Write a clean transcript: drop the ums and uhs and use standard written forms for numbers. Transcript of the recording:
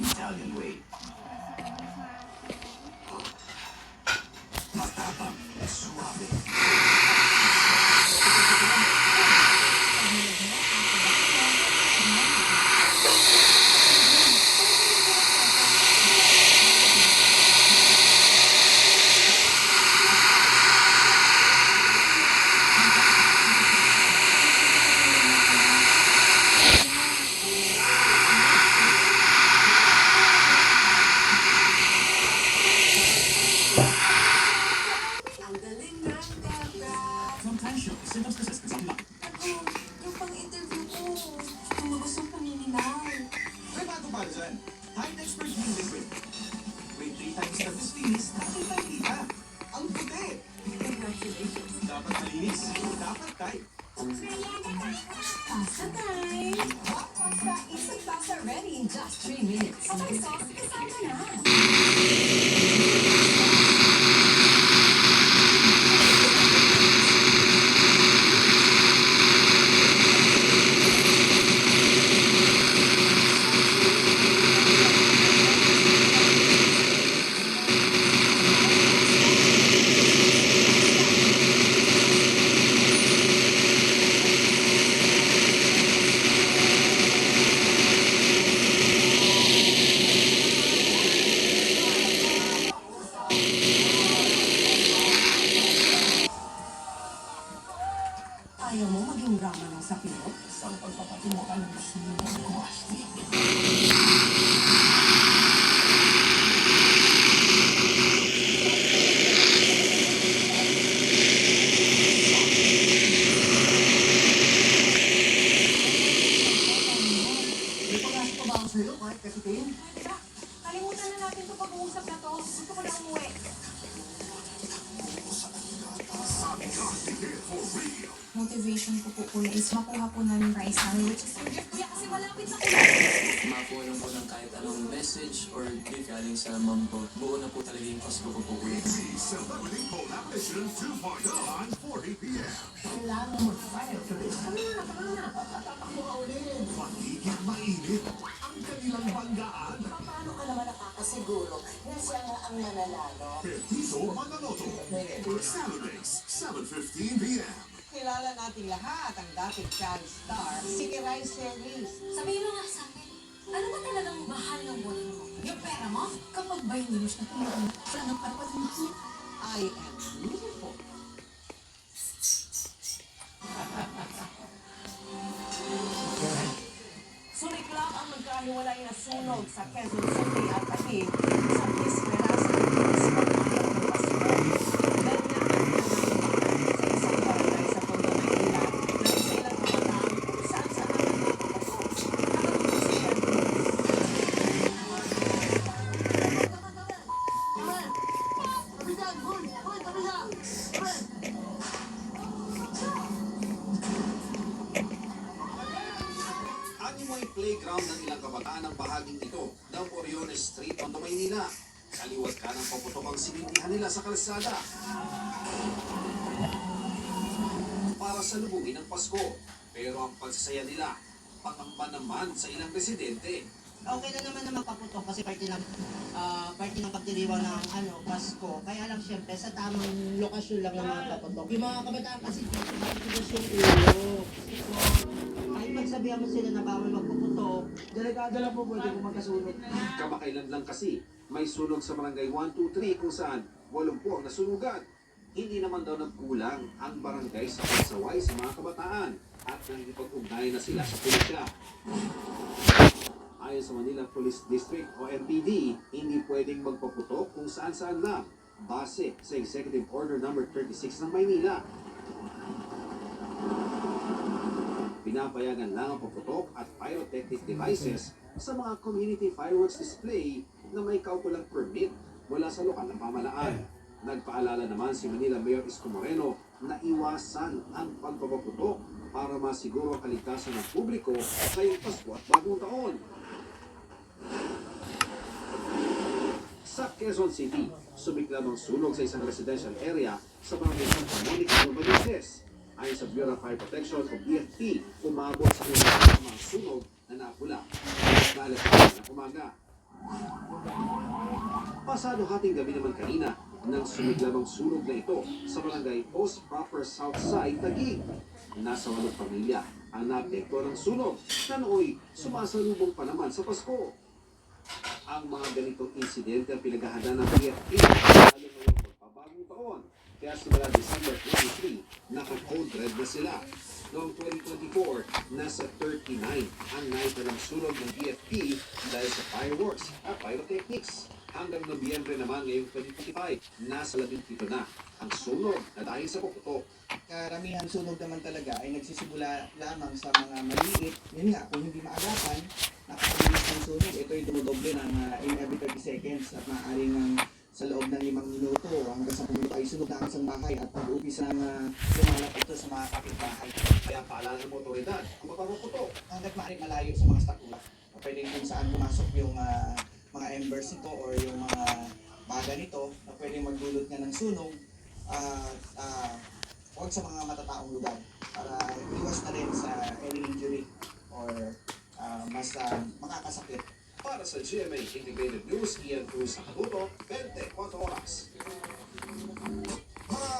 Italian way. Matapang, suave. Sometimes show symptoms persist for some time. Yung pang-interview ko, lumabas yung panininaw. May bago para dyan. Time expert Green Liquid. Wait 3 times na linis, nakita kita. Ang puti. Congratulations. Dapat malinis. Dapat tight. Pasta time! Hot pasta, instant pasta ready in just 3 minutes. Okay, sauce, kasama na. Ayaw mo maging drama ng sa pilot? Sa pagpapatimo ka ng gusto mo ng kuwasti. May pag-asa pa ba ako sa'yo kahit kasitin? Kalimutan na natin ito pag-uusap na to. Gusto ko na umuwi. Motivation ko po kuya is makuha po namin rice namin, which is Kuya, kasi malapit na kuya. Makuha lang po ng kahit anong message or gift galing sa mom ko. Buo na po talaga yung Pasko ko po kuya. Celebrity Collaboration 2.0 on 40 p.m. Kailangan mag-file for this. Tatakbo ka ulit. Magiging mainit ang kanilang banggaan. Paano ka naman nakakasiguro na siya nga ang mananalo? Petiso Manaloto. Saturdays, 7:15 p.m. Kilala nating lahat ang dating child star, si Kiray Celis. sabihin mo nga sa akin, ano ba talagang mahal ng buhay mo? Yung pera mo? Kapag ba yung nilos na tumulong, wala nang karapat mo. I am beautiful. Sumiklap ang magkahiwalay na sunog sa Quezon City at Taguig sa Bisperas ng mismo araw ng Pasko. Dahil nga ang sa isang barangay sa Tondo, Maynila, na isa ilang kabataan kung saan-saan ang nagpapatok. Nakatutok si Shelby. Animal playground ng ilang kabataan ang bahaging ito ng Oriones Street, Tondo, Maynila. Kaliwat ka ng paputok ang sinindihan nila sa kalsada. Para sa lubungin ng Pasko. Pero ang pagsasaya nila, pangamba naman sa ilang residente. Okay na naman na magpaputok kasi party ng pagdiriwang ng Pasko. Kaya lang siyempre sa tamang lokasyon lang na magpaputok. Yung mga kabataan kasi matigas yung ulo. Kahit magsabihan mo sila na bawal magpaputok, Delikado lang po pwede kung magkasunod. Kamakailan lang kasi, may sunog sa barangay 123 kung saan 80 ang nasunugan. Hindi naman daw nagkulang ang barangay sa pagsaway sa mga kabataan at nangipag-ugnay na sila sa pulisya. Ayon sa Manila Police District o MPD, hindi pwedeng magpaputok kung saan-saan lang base sa Executive Order No. 36 ng Maynila. Pinapayagan lang ang paputok at pyrotechnic devices sa mga community fireworks display na may kaukulang permit mula sa lokal ng pamahalaan. Nagpaalala naman si Manila Mayor Isko Moreno na iwasan ang pagpapaputok para masiguro ang kaligtasan ng publiko ngayong Pasko at Bagong Taon. Sa Quezon City, sumiklab ang sunog sa isang residential area sa barangay Santa Monica, Novaliches. Ayon sa Bureau of Fire Protection o BFP, umabot sa mga sunog na napula. Alas 9 ng umaga. Pasado hating gabi naman kanina nang sumiglam ang sunog na ito sa barangay Post Proper Southside, Taguig. Nasa 8 pamilya ang naapekto ng sunog na nooy sumasalubong pa naman sa Pasko. Ang mga ganitong insidente ang pinaghahanda ng PFP lalo ngayong magpabagong taon. Kaya simula December 23, naka-code red na sila. Noong 2024, nasa 39 ang naita ng sunog ng BFP dahil sa fireworks at pyrotechnics. Hanggang Nobyembre naman ngayong 2025, nasa 17 na ang sunog na dahil sa puputok. Karamihan sunog naman talaga ay nagsisimula lamang sa mga maliit. Yun nga, kung hindi maagapan, napakabilis ng sunog. Ito ay dumodoble ng in every 30 seconds at maaaring sa loob ng 5 minuto hanggang 10 minuto ay sunog na ang isang bahay at pag-uupisa ng lumalap ito sa mga kapitbahay. Kaya paalala ng otoridad kung mapapaputok. Hanggat maaaring malayo sa mga statula, pwedeng kung saan pumasok yung mga embers nito or yung mga baga nito na pwedeng magdulot nga ng sunog huwag sa mga matataong lugar para iwas na rin sa any injury or mas makakasakit. Para sa GMA Integrated News, Ian Cruz sa Katuto, 24 oras. Mga